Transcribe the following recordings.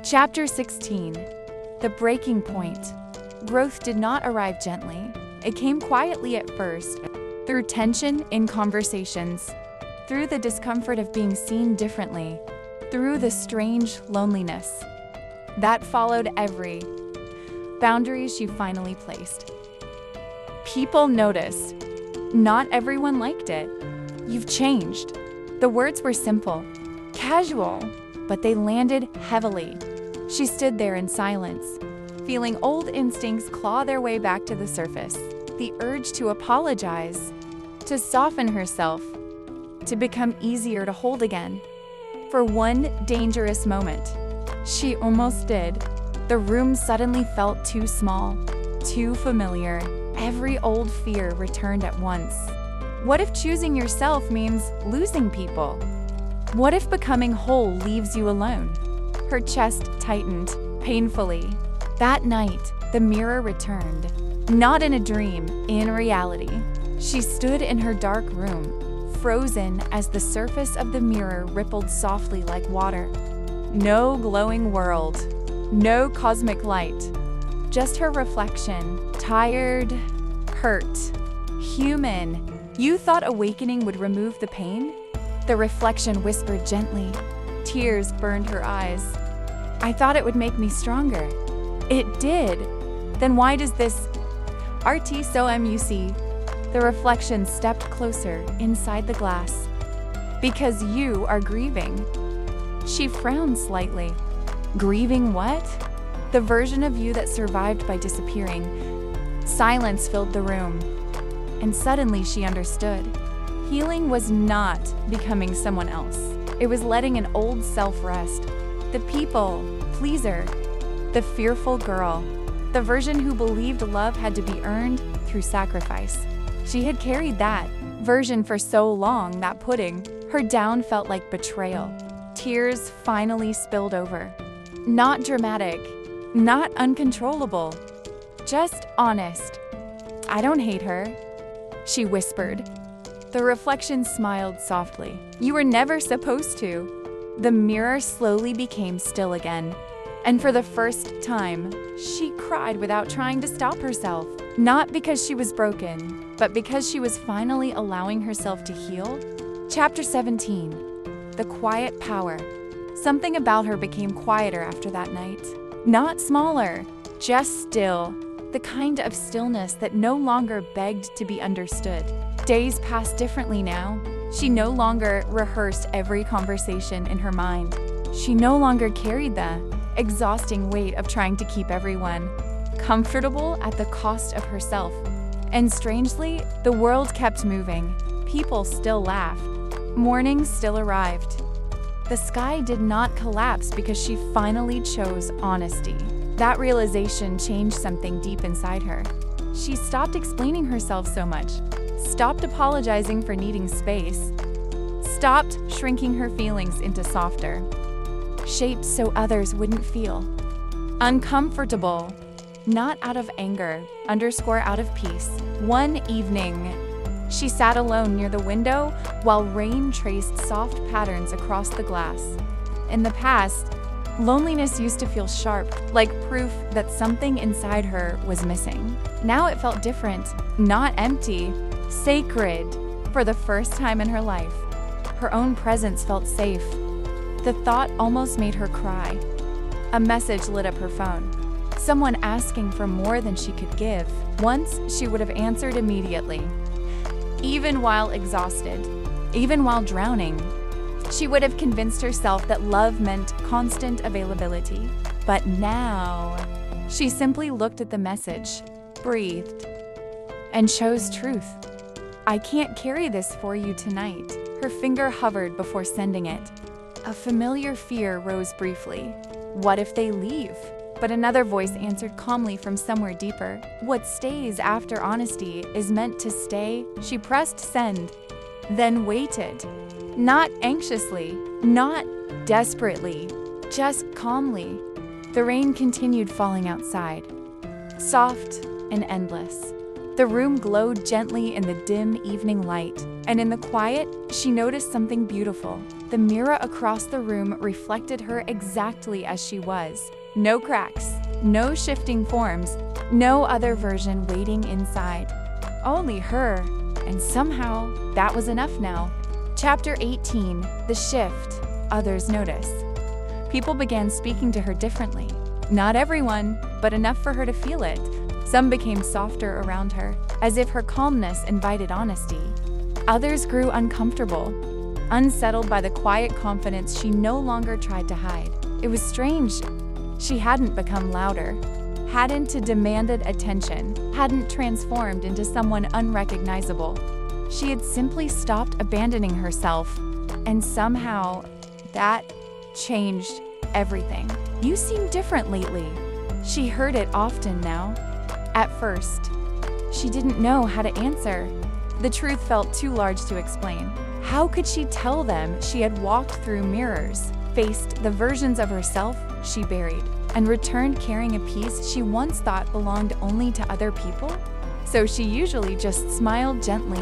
Chapter 16. The breaking point. Growth did not arrive gently. It came quietly at first, through tension in conversations, through the discomfort of being seen differently, through the strange loneliness that followed every boundary she finally placed. People noticed. Not everyone liked it. "You've changed." The words were simple, casual, but they landed heavily. She stood there in silence, feeling old instincts claw their way back to the surface. The urge to apologize, to soften herself, to become easier to hold again. For one dangerous moment, she almost did. The room suddenly felt too small, too familiar. Every old fear returned at once. What if choosing yourself means losing people? What if becoming whole leaves you alone? Her chest tightened, painfully. That night, the mirror returned. Not in a dream, in reality. She stood in her dark room, frozen as the surface of the mirror rippled softly like water. No glowing world, no cosmic light. Just her reflection, tired, hurt, human. "You thought awakening would remove the pain?" The reflection whispered gently. Tears burned her eyes. "I thought it would make me stronger." "It did. Then why does this RT so MUC?" The reflection stepped closer inside the glass. "Because you are grieving." She frowned slightly. "Grieving what?" "The version of you that survived by disappearing." Silence filled the room, and suddenly she understood. Healing was not becoming someone else. It was letting an old self rest. The people pleaser, the fearful girl, the version who believed love had to be earned through sacrifice. She had carried that version for so long that putting her down felt like betrayal. Tears finally spilled over. Not dramatic, not uncontrollable, just honest. "I don't hate her," she whispered. The reflection smiled softly. "You were never supposed to." The mirror slowly became still again, and for the first time, she cried without trying to stop herself. Not because she was broken, but because she was finally allowing herself to heal. Chapter 17. The quiet power. Something about her became quieter after that night. Not smaller, just still. The kind of stillness that no longer begged to be understood. Days passed differently now. She no longer rehearsed every conversation in her mind. She no longer carried the exhausting weight of trying to keep everyone comfortable at the cost of herself. And strangely, the world kept moving. People still laughed. Morning still arrived. The sky did not collapse because she finally chose honesty. That realization changed something deep inside her. She stopped explaining herself so much, stopped apologizing for needing space, stopped shrinking her feelings into softer, shaped so others wouldn't feel uncomfortable, not out of anger, out of peace. One evening, she sat alone near the window while rain traced soft patterns across the glass. In the past, loneliness used to feel sharp, like proof that something inside her was missing. Now it felt different, not empty, sacred. For the first time in her life, her own presence felt safe. The thought almost made her cry. A message lit up her phone. Someone asking for more than she could give. Once, she would have answered immediately. Even while exhausted, even while drowning, she would have convinced herself that love meant constant availability. But now, she simply looked at the message, breathed, and chose truth. "I can't carry this for you tonight." Her finger hovered before sending it. A familiar fear rose briefly. What if they leave? But another voice answered calmly from somewhere deeper. "What stays after honesty is meant to stay." She pressed send, then waited. Not anxiously, not desperately, just calmly. The rain continued falling outside, soft and endless. The room glowed gently in the dim evening light, and in the quiet, she noticed something beautiful. The mirror across the room reflected her exactly as she was. No cracks, no shifting forms, no other version waiting inside. Only her, and somehow that was enough now. Chapter 18, The Shift. Others notice. People began speaking to her differently. Not everyone, but enough for her to feel it. Some became softer around her, as if her calmness invited honesty. Others grew uncomfortable, unsettled by the quiet confidence she no longer tried to hide. It was strange. She hadn't become louder, hadn't demanded attention, hadn't transformed into someone unrecognizable. She had simply stopped abandoning herself, and somehow that changed everything. "You seem different lately." She heard it often now. At first, she didn't know how to answer. The truth felt too large to explain. How could she tell them she had walked through mirrors, faced the versions of herself she buried, and returned carrying a piece she once thought belonged only to other people? So she usually just smiled gently.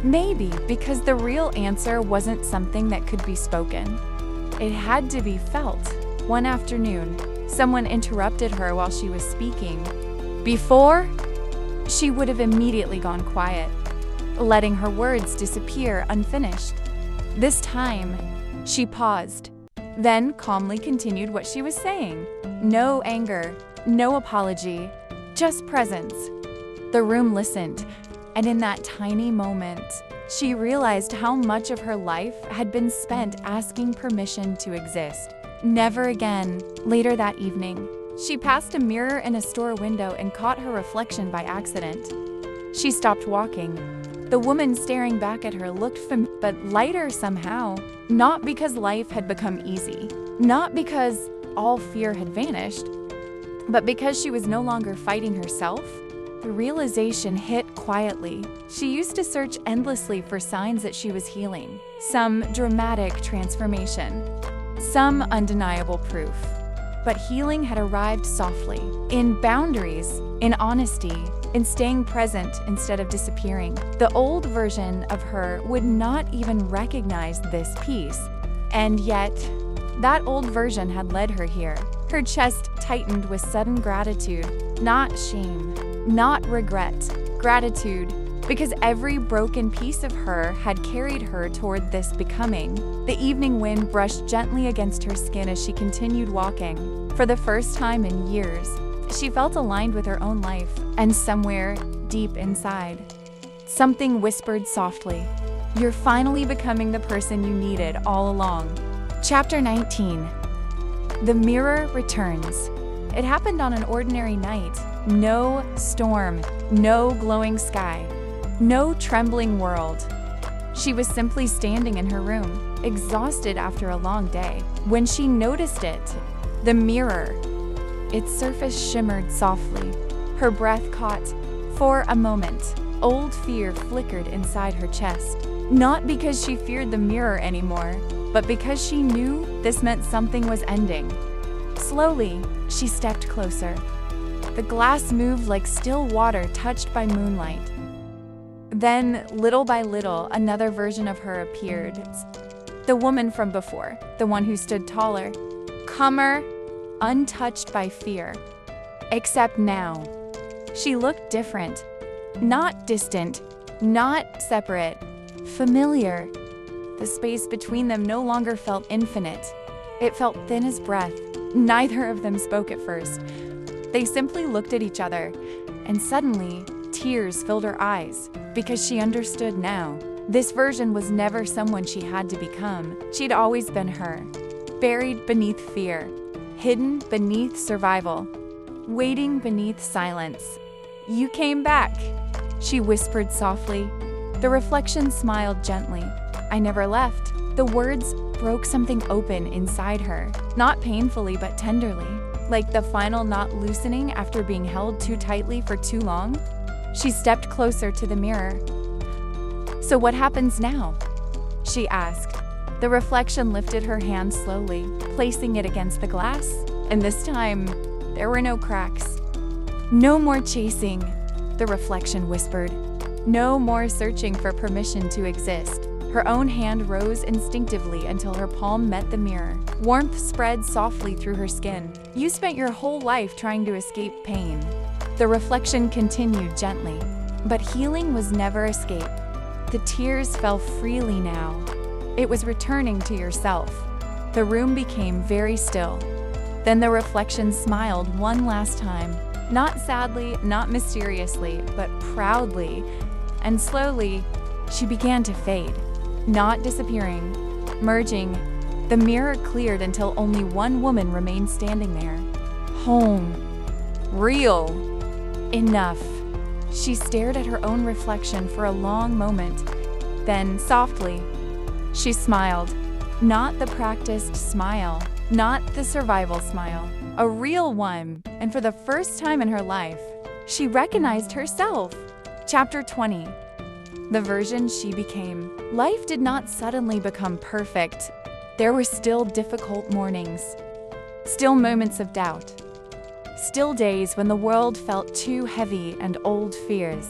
Maybe because the real answer wasn't something that could be spoken. It had to be felt. One afternoon, someone interrupted her while she was speaking. Before, she would have immediately gone quiet, letting her words disappear unfinished. This time, she paused, then calmly continued what she was saying. No anger, no apology, just presence. The room listened, and in that tiny moment, she realized how much of her life had been spent asking permission to exist. Never again. Later that evening, she passed a mirror in a store window and caught her reflection by accident. She stopped walking. The woman staring back at her looked familiar, but lighter somehow. Not because life had become easy, not because all fear had vanished, but because she was no longer fighting herself. The realization hit quietly. She used to search endlessly for signs that she was healing, some dramatic transformation, some undeniable proof. But healing had arrived softly, in boundaries, in honesty, in staying present instead of disappearing. The old version of her would not even recognize this piece, and yet, that old version had led her here. Her chest tightened with sudden gratitude, not shame, not regret, gratitude, because every broken piece of her had carried her toward this becoming. The evening wind brushed gently against her skin as she continued walking. For the first time in years, she felt aligned with her own life, and somewhere deep inside, something whispered softly, "You're finally becoming the person you needed all along." Chapter 19. The mirror returns. It happened on an ordinary night. No storm, no glowing sky, no trembling world. She was simply standing in her room, exhausted after a long day, when she noticed it. The mirror. Its surface shimmered softly. Her breath caught. For a moment, old fear flickered inside her chest. Not because she feared the mirror anymore, but because she knew this meant something was ending. Slowly, she stepped closer. The glass moved like still water touched by moonlight. Then, little by little, another version of her appeared. The woman from before, the one who stood taller, calmer, untouched by fear. Except now, she looked different. Not distant, not separate, familiar. The space between them no longer felt infinite. It felt thin as breath. Neither of them spoke at first. They simply looked at each other, and suddenly, tears filled her eyes, because she understood now. This version was never someone she had to become. She'd always been her, buried beneath fear, hidden beneath survival, waiting beneath silence. "You came back," she whispered softly. The reflection smiled gently. "I never left." The words broke something open inside her, not painfully but tenderly, like the final knot loosening after being held too tightly for too long. She stepped closer to the mirror. "So what happens now?" she asked. The reflection lifted her hand slowly, placing it against the glass, and this time, there were no cracks. No more chasing, The reflection whispered. No more searching for permission to exist. Her own hand rose instinctively until her palm met the mirror. Warmth spread softly through her skin. You spent your whole life trying to escape pain. The reflection continued gently. But healing was never escape. The tears fell freely now. It was returning to yourself. The room became very still. Then the reflection smiled one last time. Not sadly, not mysteriously, but proudly. And slowly, she began to fade. Not disappearing, merging. The mirror cleared until only one woman remained standing there. Home. Real. Enough. She stared at her own reflection for a long moment. Then, softly, she smiled. Not the practiced smile, not the survival smile. A real one, and for the first time in her life, she recognized herself. Chapter 20. The version she became. Life did not suddenly become perfect. There were still difficult mornings, still moments of doubt, still days when the world felt too heavy and old fears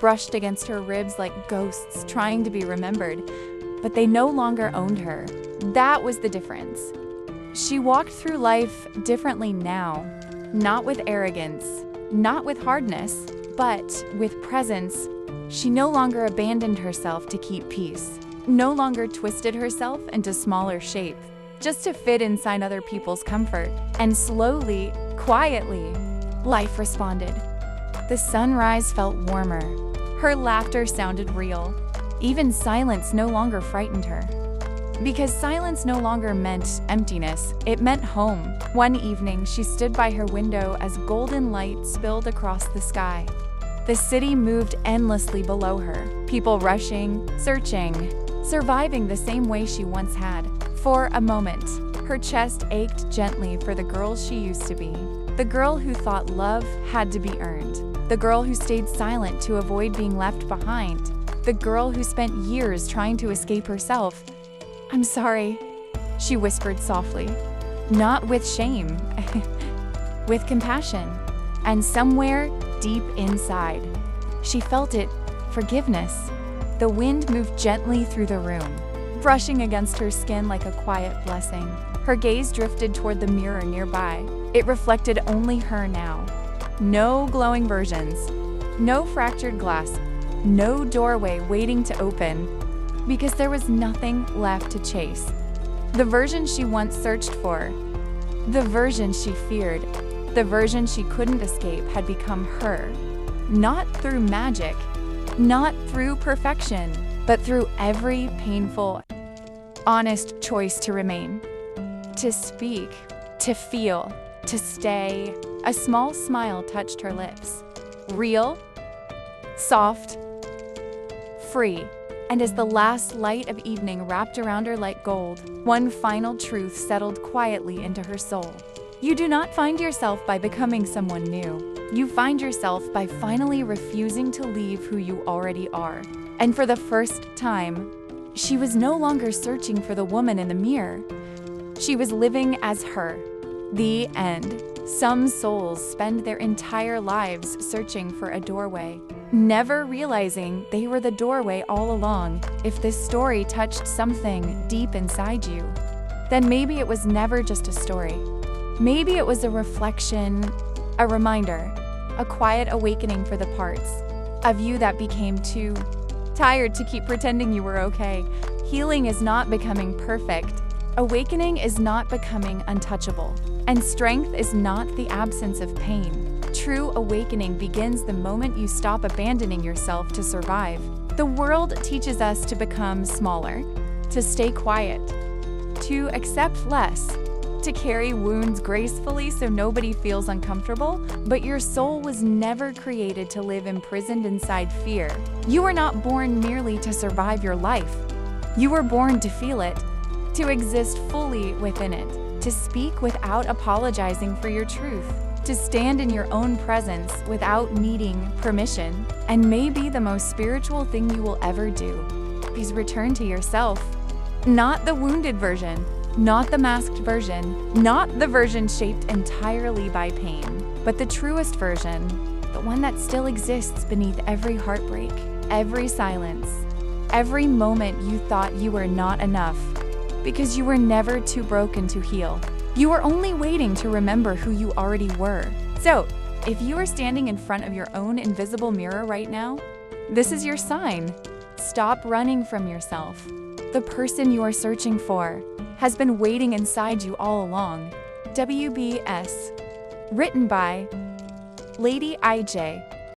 brushed against her ribs like ghosts trying to be remembered, but they no longer owned her. That was the difference. She walked through life differently now, not with arrogance, not with hardness, but with presence. She no longer abandoned herself to keep peace, no longer twisted herself into smaller shape, just to fit inside other people's comfort. And slowly, quietly, life responded. The sunrise felt warmer. Her laughter sounded real. Even silence no longer frightened her. Because silence no longer meant emptiness, it meant home. One evening, she stood by her window as golden light spilled across the sky. The city moved endlessly below her, people rushing, searching, surviving the same way she once had. For a moment, her chest ached gently for the girl she used to be. The girl who thought love had to be earned. The girl who stayed silent to avoid being left behind. The girl who spent years trying to escape herself. "I'm sorry," she whispered softly. Not with shame, with compassion. And somewhere deep inside, she felt it, forgiveness. The wind moved gently through the room, brushing against her skin like a quiet blessing. Her gaze drifted toward the mirror nearby. It reflected only her now. No glowing versions, no fractured glass, no doorway waiting to open, because there was nothing left to chase. The version she once searched for, the version she feared, the version she couldn't escape had become her. Not through magic, not through perfection, but through every painful, honest choice to remain, to speak, to feel, to stay. A small smile touched her lips. Real, soft, free. And as the last light of evening wrapped around her like gold, one final truth settled quietly into her soul. You do not find yourself by becoming someone new. You find yourself by finally refusing to leave who you already are. And for the first time, she was no longer searching for the woman in the mirror. She was living as her. The end. Some souls spend their entire lives searching for a doorway, never realizing they were the doorway all along. If this story touched something deep inside you, then maybe it was never just a story. Maybe it was a reflection, a reminder, a quiet awakening for the parts of you that became too tired to keep pretending you were okay. Healing is not becoming perfect. Awakening is not becoming untouchable. And strength is not the absence of pain. True awakening begins the moment you stop abandoning yourself to survive. The world teaches us to become smaller, to stay quiet, to accept less, to carry wounds gracefully so nobody feels uncomfortable, but your soul was never created to live imprisoned inside fear. You were not born merely to survive your life. You were born to feel it, to exist fully within it, to speak without apologizing for your truth, to stand in your own presence without needing permission. And maybe the most spiritual thing you will ever do is return to yourself. Not the wounded version, not the masked version, not the version shaped entirely by pain, but the truest version, the one that still exists beneath every heartbreak, every silence, every moment you thought you were not enough, because you were never too broken to heal. You were only waiting to remember who you already were. So, if you are standing in front of your own invisible mirror right now, this is your sign. Stop running from yourself. The person you are searching for has been waiting inside you all along. W.B.S. Written by Lady I.J.